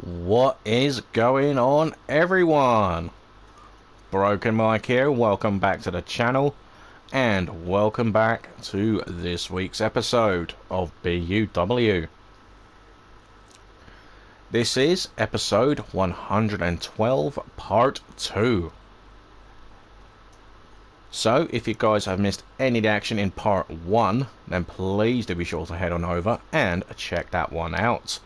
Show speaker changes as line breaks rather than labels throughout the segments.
What is going on, everyone? Broken Mike here. Welcome back to the channel, and welcome back to this week's episode of BUW. This is episode 112, part 2. So, if you guys have missed any of the action in part 1, then please do be sure to head on over and check that one out.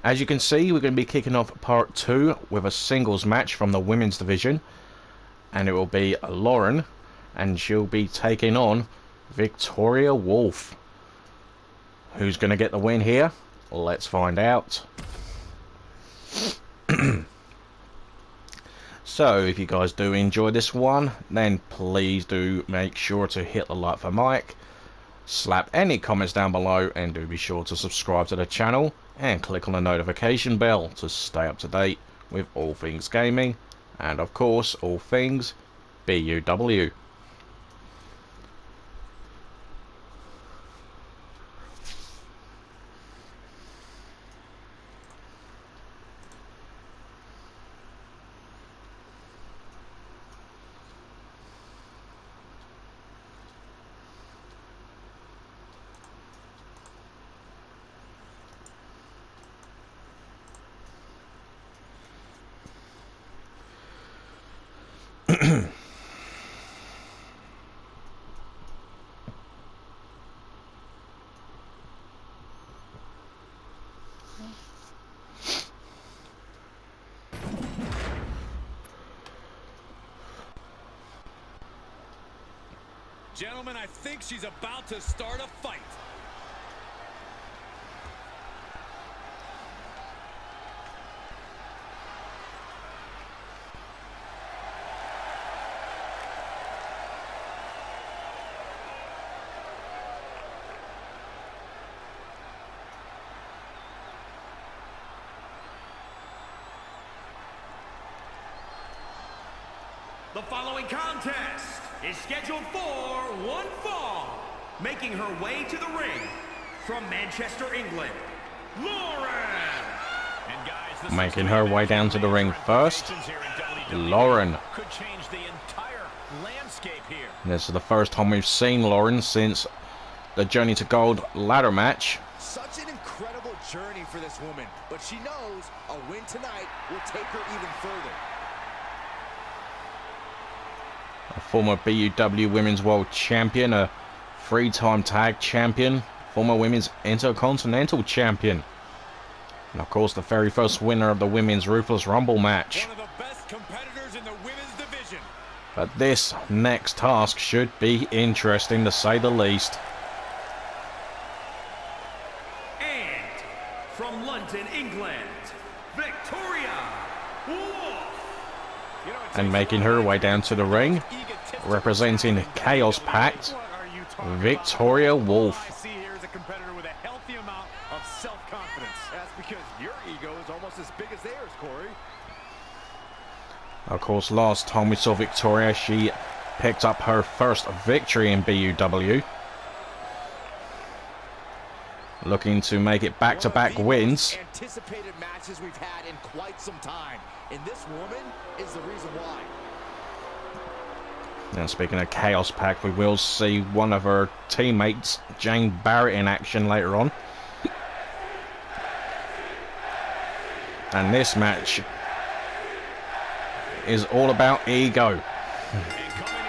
As you can see, we're going to be kicking off part 2 with a singles match from the women's division, and it will be Lauren, and she'll be taking on Victoria Wolf. Who's going to get the win here? Let's find out. So, if you guys do enjoy this one, then please do make sure to hit the like for Mike, slap any comments down below, and do be sure to subscribe to the channel and click on the notification bell to stay up to date with all things gaming and of course all things BUW.
Gentlemen, I think she's about to start a fight.
The following contest is scheduled for one fall. Making her way to the ring from Manchester, England, Lauren.
And guys,
Making her way down to the ring first, Lauren.
Could change the entire landscape here.
This is the first time we've seen Lauren since the Journey to Gold ladder match.
Such an incredible journey for this woman, but she knows a win tonight will take her even further.
A former BUW Women's World Champion, a 3-time Tag Champion, former Women's Intercontinental Champion, and of course the very first winner of the Women's Ruthless Rumble match.
One of the best competitors in the women's division.
But this next task should be interesting, to say the least.
And from London, England, Victoria Wolf.
And making her way down to the ring, representing Chaos Pact, Victoria Wolf.
I see here is a competitor with a healthy amount of self-confidence.
That's because your ego is almost as big as theirs, Corey.
Of course, last time we saw Victoria, she picked up her first victory in BUW. Looking to make it back-to-back wins.
Anticipated matches we've had in quite some time, and this woman is the reason why.
And speaking of Chaos Pact, we will see one of her teammates, Jane Barrett, in action later on. And this match is all about ego.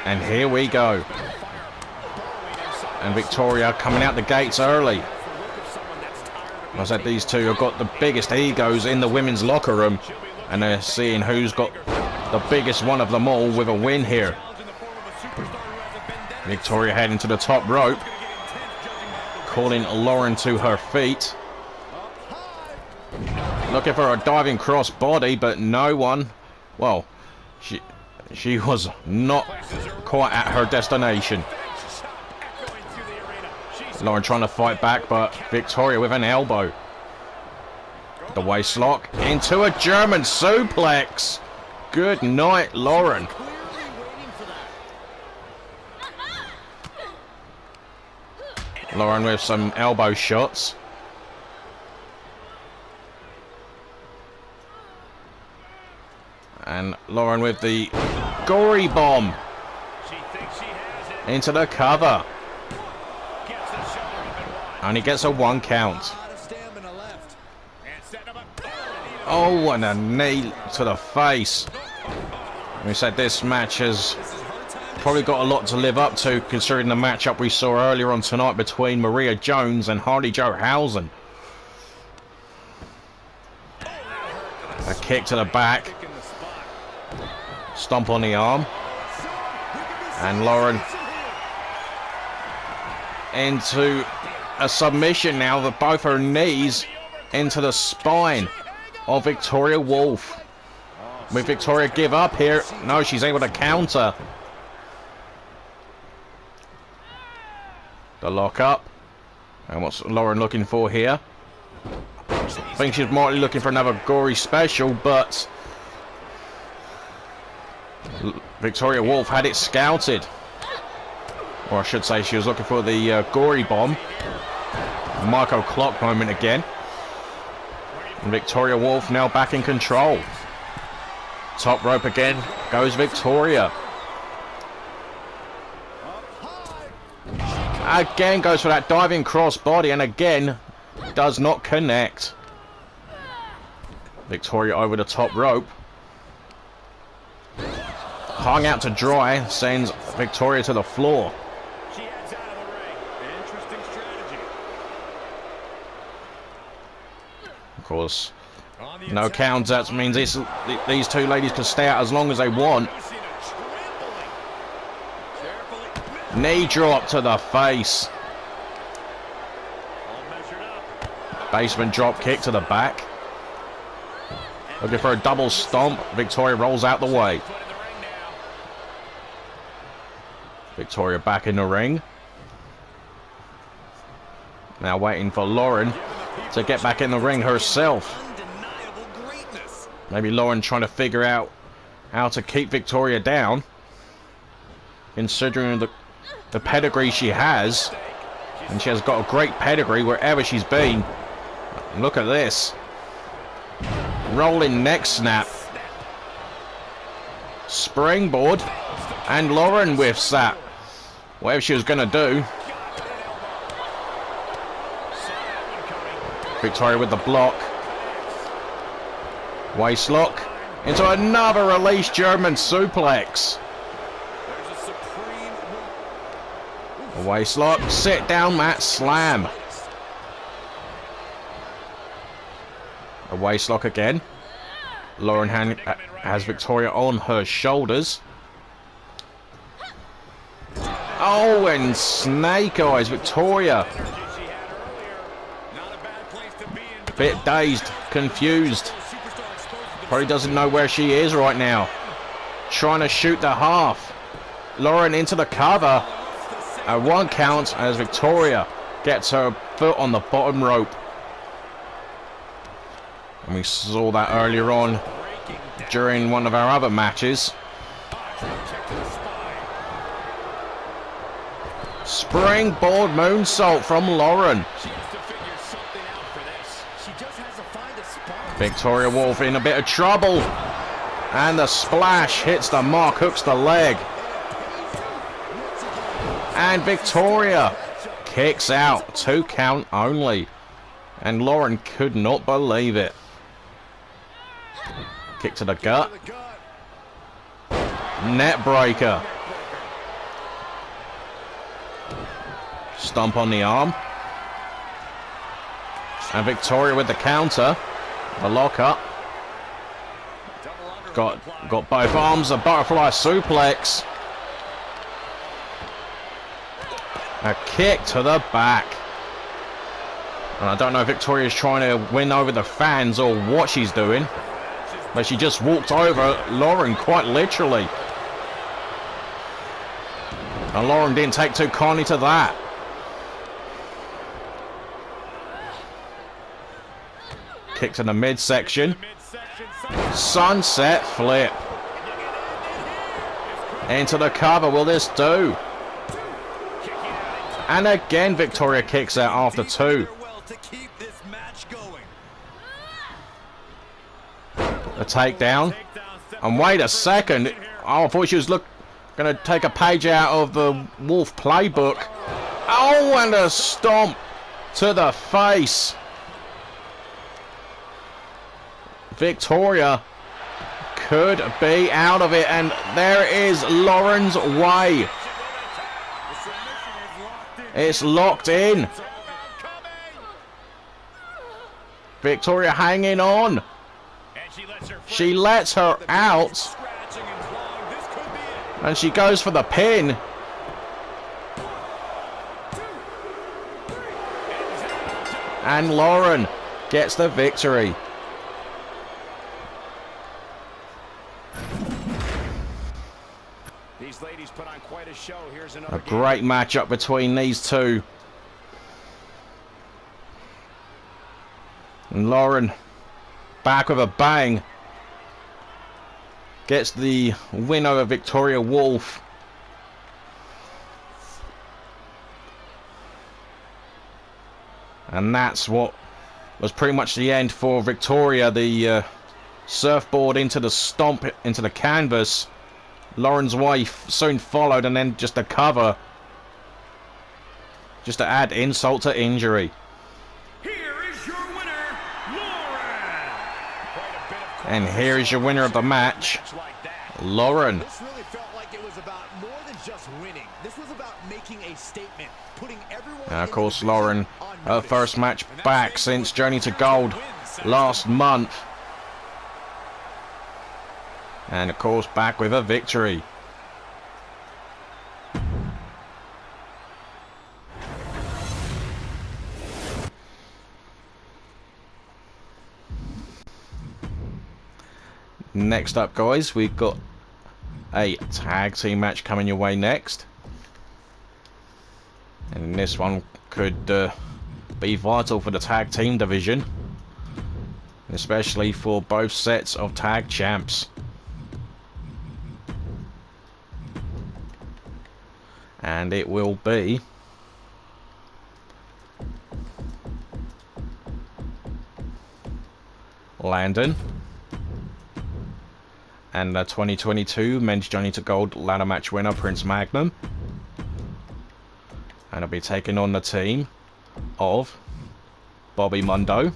And here we go. And Victoria coming out the gates early. I said these two have got the biggest egos in the women's locker room, and they're seeing who's got the biggest one of them all with a win here. Victoria heading to the top rope, calling Lauren to her feet. Looking for a diving cross body, but no one. Well, she was not quite at her destination. Lauren trying to fight back, but Victoria with an elbow. The waist lock into a German suplex. Good night, Lauren. Lauren with some elbow shots. And Lauren with the gory bomb.
She thinks she has it.
Into the cover.
Gets the shoulder up and wide.
And he gets a 1 count.
Lot of stamina left.
And setting him up.
Oh, and a knee to the face. We said this match has probably got a lot to live up to, considering the matchup we saw earlier on tonight between Maria Jones and Hardy Joe Housen. A kick to the back. Stomp on the arm. And Lauren into a submission now with both her knees into the spine of Victoria Wolf. Will Victoria give up here? No, she's able to counter. The lock up. And what's Lauren looking for here? I think she's more looking for another gory special, but Victoria Wolf had it scouted. Or I should say she was looking for the gory bomb. Marco Clock moment again. And Victoria Wolf now back in control. Top rope again goes Victoria. Again goes for that diving crossbody and again does not connect. Victoria over the top rope. Hung out to dry, sends Victoria to the floor.
She heads out of the ring. Interesting strategy.
Of course, no counts. That means these two ladies can stay out as long as they want. Knee drop to the face. Basement drop kick to the back. Looking for a double stomp. Victoria rolls out the way. Victoria back in the ring. Now waiting for Lauren to get back in the ring herself. Maybe Lauren trying to figure out how to keep Victoria down, considering the pedigree she has. And she has got a great pedigree wherever she's been. Look at this. Rolling neck snap. Springboard. And Lauren whiffs that. Whatever she was going to do. Victoria with the block. Waistlock. Into another release German suplex. A waistlock. Sit down mat slam. A waistlock again. Lauren has Victoria on her shoulders. Oh, and snake eyes Victoria. Bit dazed, confused. Probably doesn't know where she is right now. Trying to shoot the half. Lauren into the cover. A 1 count as Victoria gets her foot on the bottom rope. And we saw that earlier on during one of our other matches. Springboard moonsault from Lauren. Victoria Wolf in a bit of trouble. And the splash hits the mark, hooks the leg. And Victoria kicks out. 2 count only. And Lauren could not believe it. Kick to the gut. Net breaker. Stomp on the arm. And Victoria with the counter. The lock up. Got both arms. A butterfly suplex. A kick to the back. And I don't know if Victoria's trying to win over the fans or what she's doing. But she just walked over Lauren quite literally. And Lauren didn't take too kindly to that. Kick to the midsection. Sunset flip. Into the cover. Will this do? And again Victoria kicks out after 2. A takedown. And wait a second. Oh, I thought she was gonna take a page out of the Wolf playbook. Oh, and a stomp to the face. Victoria could be out of it, and there is Lauren's way. It's locked in. Victoria hanging on. She lets her out. And she goes for the pin. And Lauren gets the victory.
These ladies put on quite a show. Here's another
A great matchup between these two. And Lauren, back with a bang, gets the win over Victoria Wolf. And that's what was pretty much the end for Victoria. The surfboard into the stomp into the canvas. Lauren's wife soon followed, and then just a cover. Just to add insult to injury.
Here is your winner, Lauren.
And here is your winner of the match, Lauren.
This really felt like it was about more than just winning. This was about making a statement, putting everyone.
And of course, Lauren, her first match back since Journey to Gold last month. And of course, back with a victory. Next up, guys, we've got a tag team match coming your way next. And this one could be vital for the tag team division, especially for both sets of tag champs. And it will be Landon and the 2022 Men's Journey to Gold ladder match winner, Prince Magnum. And he'll be taking on the team of Bobby Mundo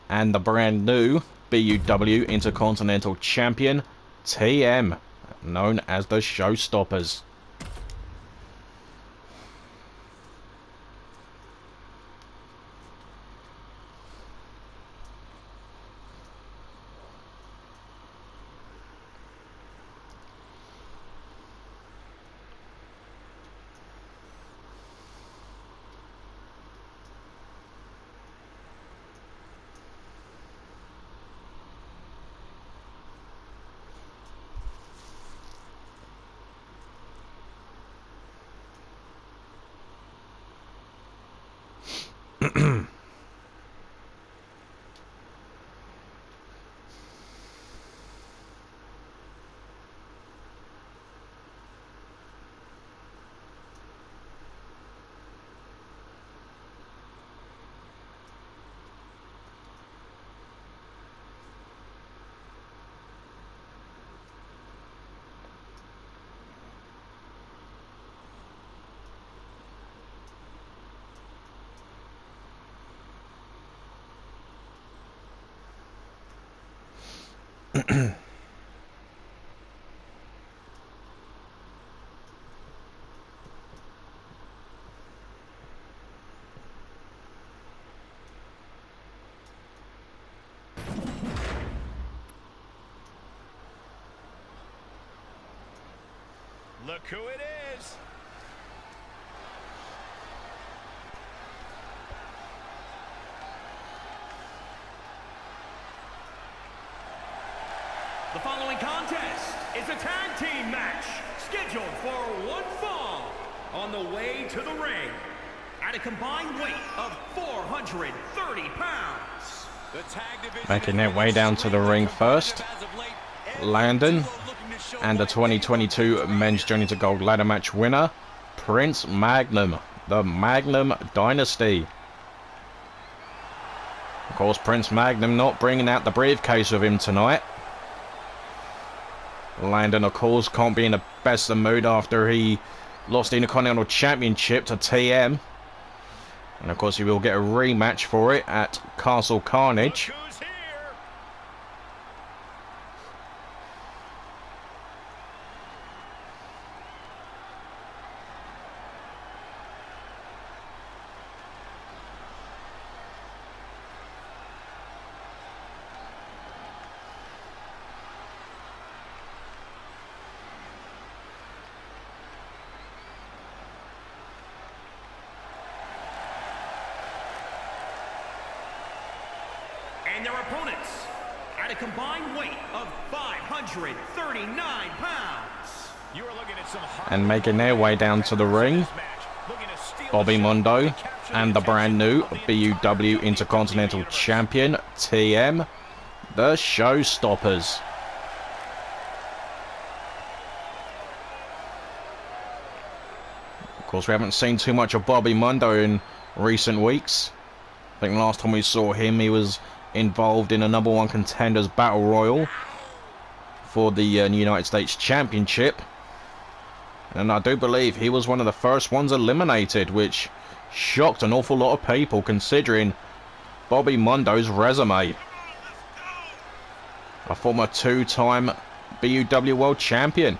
and the brand new BUW Intercontinental Champion, TM, known as the Showstoppers.
Look who it is.
The following contest is a tag team match scheduled for one fall. On the way to the ring, at a combined weight of 430 pounds.
Making their way down to the ring first, Landon and the 2022 Men's Journey to Gold ladder match winner, Prince Magnum, the Magnum Dynasty. Of course, Prince Magnum not bringing out the briefcase with him tonight. Landon, of course, can't be in the best of mood after he lost the Intercontinental Championship to TM. And of course, he will get a rematch for it at Castle Carnage.
And their opponents, at a combined weight of 539 pounds.
You are looking at some
and making their way down to the ring, Bobby Mondo and the brand new BUW Intercontinental Champion, TM, the Showstoppers. Of course, we haven't seen too much of Bobby Mondo in recent weeks. I think last time we saw him, he was involved in a #1 Contenders Battle Royal for the United States Championship. And I do believe he was one of the first ones eliminated, which shocked an awful lot of people considering Bobby Mondo's resume. A former 2-time BUW World Champion.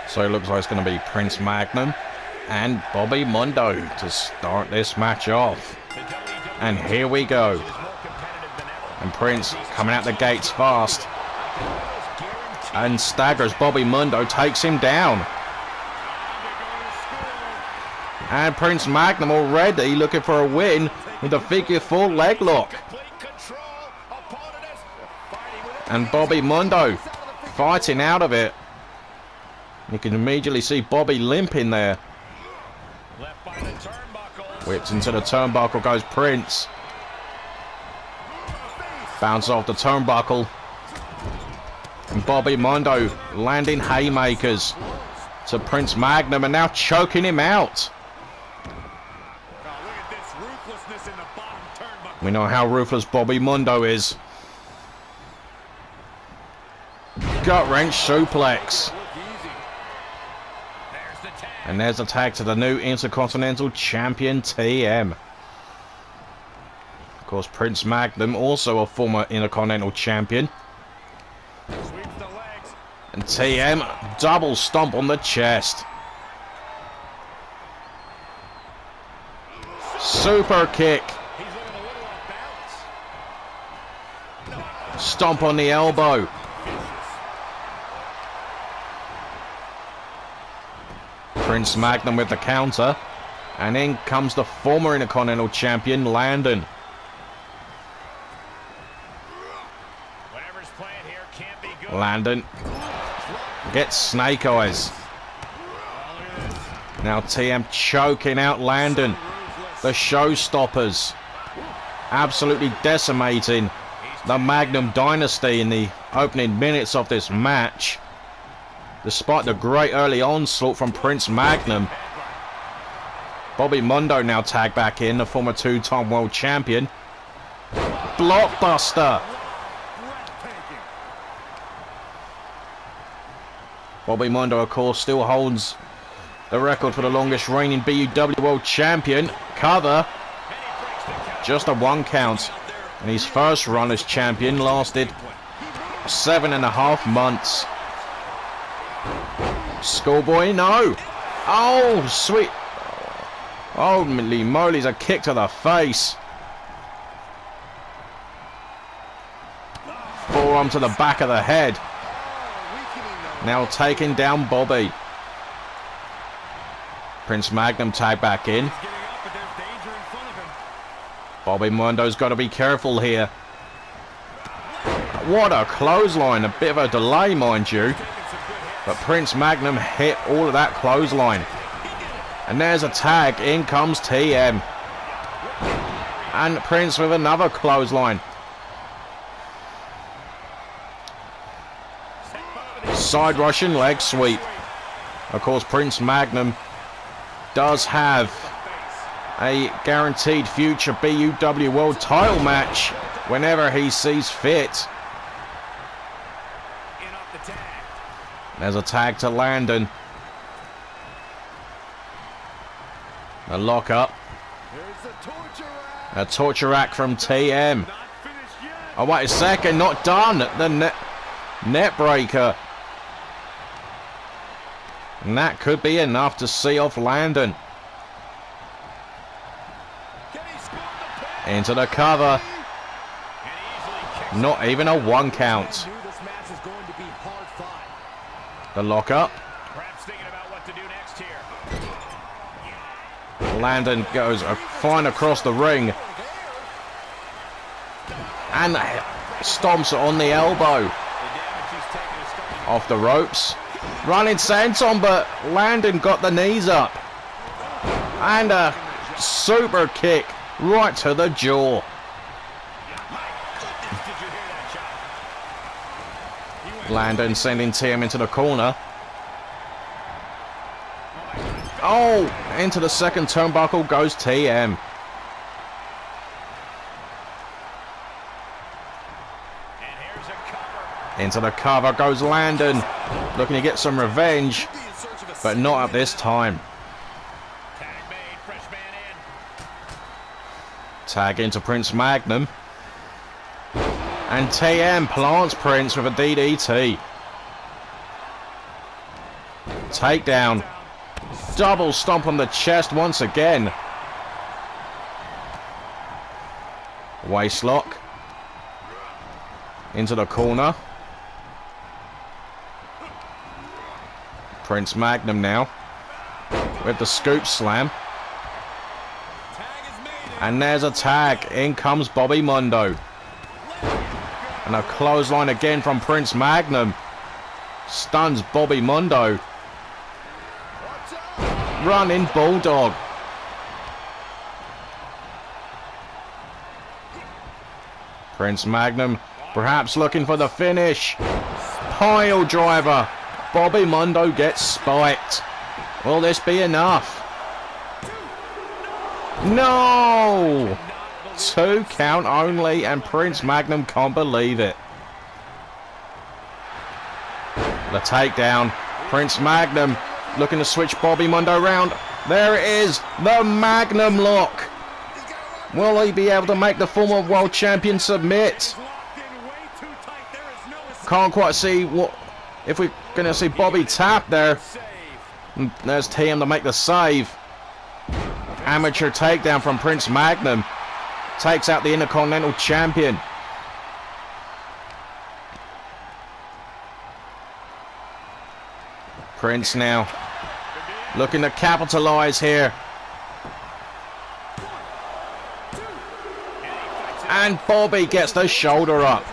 So it looks like it's going to be Prince Magnum and Bobby Mondo to start this match off. And here we go. And Prince coming out the gates fast. And staggers Bobby Mondo, takes him down. And Prince Magnum already looking for a win with a figure 4 leg lock. And Bobby Mondo fighting out of it. You can immediately see Bobby limping there. Whipped into the turnbuckle goes Prince. Bounce off the turnbuckle. And Bobby Mondo landing haymakers to Prince Magnum and now choking him out. We know how ruthless Bobby Mondo is. Gut wrench suplex. And there's a tag to the new Intercontinental Champion, TM. Of course, Prince Magnum, also a former Intercontinental Champion. And TM, double stomp on the chest. Super kick. Stomp on the elbow. Prince Magnum with the counter. And in comes the former Intercontinental Champion, Landon. Landon gets snake eyes. Now TM choking out Landon. The Showstoppers absolutely decimating the Magnum Dynasty in the opening minutes of this match. Despite the great early onslaught from Prince Magnum. Bobby Mondo now tagged back in, the former 2-time world champion. Blockbuster. Bobby Mondo, of course, still holds the record for the longest reigning BUW world champion. Cover. Just a 1 count. And his first run as champion lasted 7.5 months. Schoolboy, no. Oh, sweet. Holy moly's a kick to the face. Forearm to the back of the head. Now taking down Bobby. Prince Magnum tag back in. Bobby Mondo's got to be careful here. What a clothesline. A bit of a delay, mind you. But Prince Magnum hit all of that clothesline. And there's a tag. In comes TM. And Prince with another clothesline. Side Russian leg sweep. Of course, Prince Magnum does have a guaranteed future BUW World title match whenever he sees fit. There's a tag to Landon. A lock up. A torture rack from TM. Oh, wait a second, not done. The net breaker. And that could be enough to see off Landon. Into the cover. Not even a 1 count. The lock up. Landon goes fine across the ring. And stomps it on the elbow. Off the ropes. Running senton, but Landon got the knees up. And a super kick right to the jaw. Landon sending TM into the corner. Oh, into the second turnbuckle goes TM. Into the cover goes Landon. Looking to get some revenge, but not at this time. Tag into Prince Magnum. And TM plants Prince with a DDT. Takedown. Double stomp on the chest once again. Waistlock. Into the corner. Prince Magnum now. With the scoop slam. And there's a tag. In comes Bobby Mundo. And a clothesline again from Prince Magnum. Stuns Bobby Mundo. Running Bulldog. Prince Magnum perhaps looking for the finish. Pile driver. Bobby Mundo gets spiked. Will this be enough? No! 2 count only, and Prince Magnum can't believe it. The takedown. Prince Magnum looking to switch Bobby Mundo around. There it is. The Magnum lock. Will he be able to make the former world champion submit? Can't quite see what if we're going to see Bobby tap there. And there's TM to make the save. Amateur takedown from Prince Magnum. Takes out the Intercontinental Champion. Prince now looking to capitalize here. And Bobby gets the shoulder up.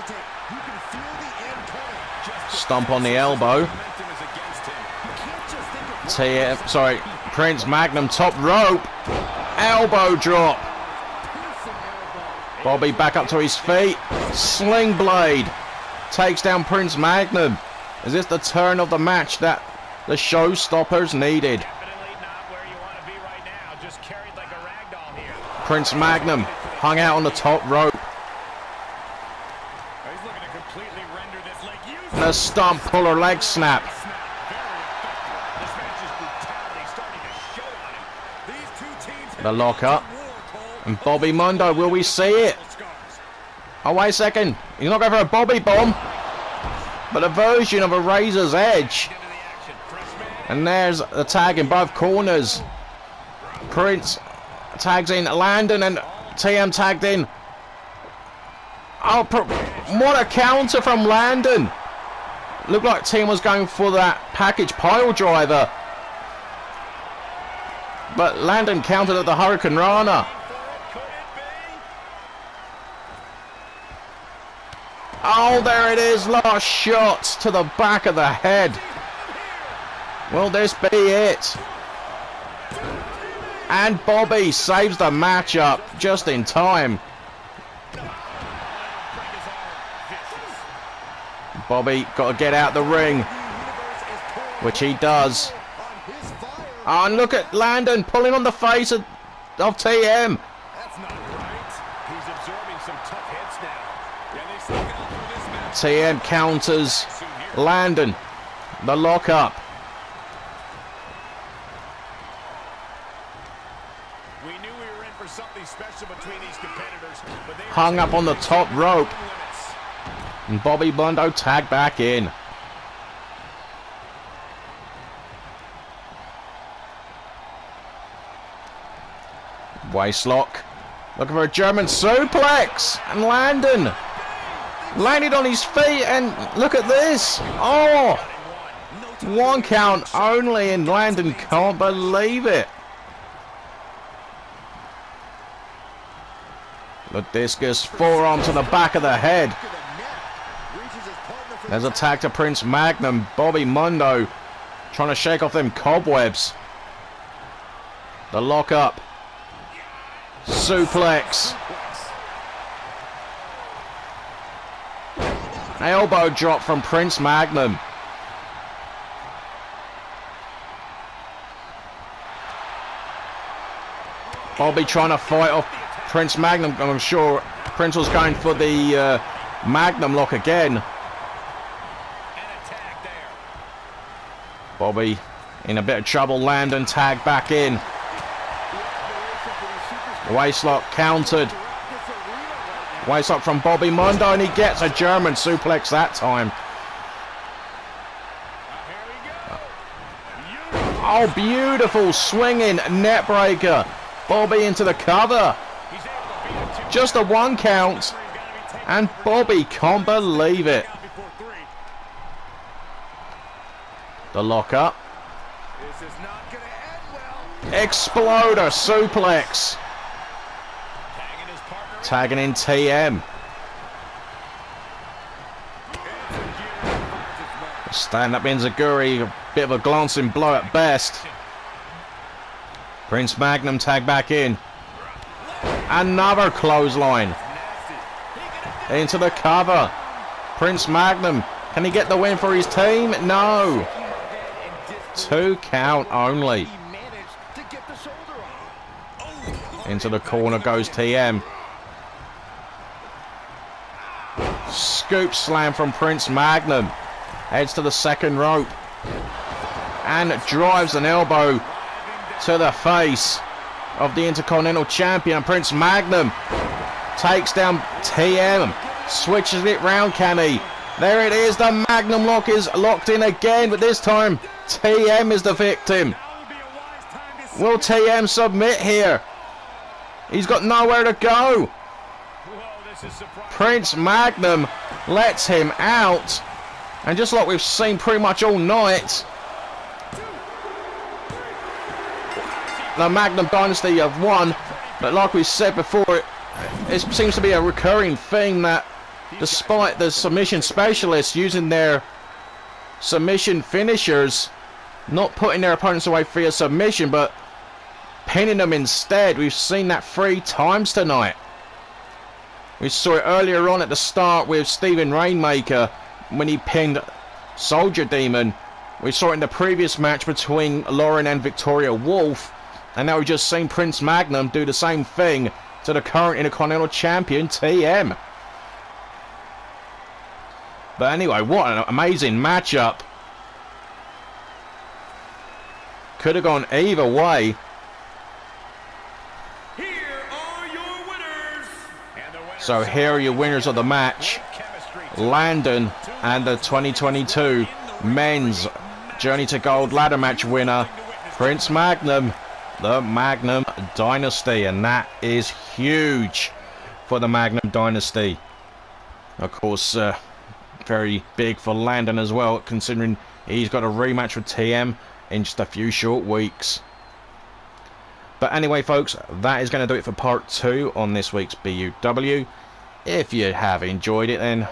Stomp on the elbow. Prince Magnum top rope. Elbow drop. Bobby back up to his feet. Sling blade. Takes down Prince Magnum. Is this the turn of the match that the showstoppers needed? Prince Magnum hung out on the top rope. And a stomp puller leg snap. The lock up. And Bobby Mundo, will we see it? Oh, wait a second. He's not going for a Bobby bomb, but a version of a Razor's Edge. And there's the tag in both corners. Prince tags in Landon and TM tagged in. Oh, what a counter from Landon. Looked like TM was going for that package pile driver. But Landon countered at the Hurricane Rana. Oh, there it is. Last shot to the back of the head. Will this be it? And Bobby saves the matchup just in time. Bobby got to get out the ring, which he does. Oh, and look at Landon pulling on the face of TM.
That's not right. He's absorbing some tough hits now. Yeah, they stuck it out through this match.
TM counters Landon. The lockup.
We knew we were in for something special between these competitors, but they
Hung up on the top rope. And Bobby Mundo tagged back in. Waistlock. Looking for a German suplex. And Landon landed on his feet. And look at this. Oh. 1 count only. And Landon can't believe it. The discus forearm to the back of the head. There's a tag to Prince Magnum. Bobby Mundo trying to shake off them cobwebs. The lockup. Suplex. Elbow drop from Prince Magnum. Bobby trying to fight off Prince Magnum. I'm sure Prince was going for the Magnum lock again. Bobby in a bit of trouble. Landon tagged back in. Waistlock countered. Waistlock from Bobby Mundo, and he gets a German suplex that time. Oh, beautiful swinging net breaker. Bobby into the cover. Just a 1 count. And Bobby can't believe it. The lockup.
This is not going to end well.
Exploder suplex. Tagging in TM. Stand-up Enziguri, a bit of a glancing blow at best. Prince Magnum tag back in. Another clothesline. Into the cover. Prince Magnum, can he get the win for his team? No. 2 count only. Into the corner goes TM. Scoop slam from Prince Magnum. Heads to the second rope. And drives an elbow to the face of the Intercontinental Champion. Prince Magnum takes down TM. Switches it round, can he? There it is. The Magnum lock is locked in again, but this time TM is the victim. Will TM submit here? He's got nowhere to go. Prince Magnum lets him out. And just like we've seen pretty much all night, the Magnum Dynasty have won. But like we said before, it seems to be a recurring theme that despite the submission specialists using their submission finishers, not putting their opponents away via submission, but pinning them instead. We've seen that 3 times tonight. We saw it earlier on at the start with Stephen Rainmaker when he pinned Soldier Demon. We saw it in the previous match between Lauren and Victoria Wolf. And now we've just seen Prince Magnum do the same thing to the current Intercontinental Champion, TM. But anyway, what an amazing matchup. Could have gone either way. So here are your winners of the match. Landon and the 2022 Men's Journey to Gold ladder match winner, Prince Magnum, the Magnum Dynasty. And that is huge for the Magnum Dynasty. Of course, very big for Landon as well, considering he's got a rematch with TM in just a few short weeks. But anyway, folks, that is going to do it for part 2 on this week's BUW. If you have enjoyed it, then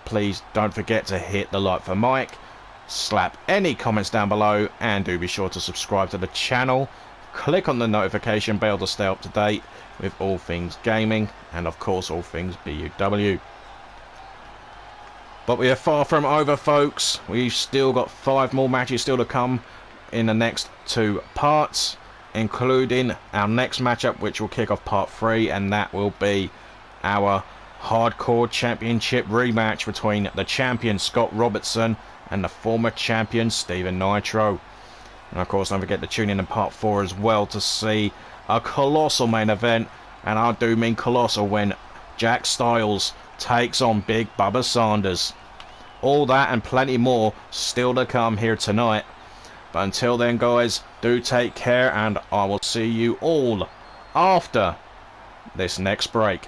please don't forget to hit the like for Mike, slap any comments down below, and do be sure to subscribe to the channel. click on the notification bell to stay up to date with all things gaming and of course all things BUW. But we are far from over, folks. We've still got 5 more matches still to come in the next 2 parts, including our next matchup, which will kick off part 3, and that will be our Hardcore Championship rematch between the champion Scott Robertson and the former champion Steven Nitro. And of course, don't forget to tune in part 4 as well to see a colossal main event, and I do mean colossal, when Jack Styles takes on Big Bubba Sanders. All that and plenty more still to come here tonight. But until then, guys, do take care, and I will see you all after this next break.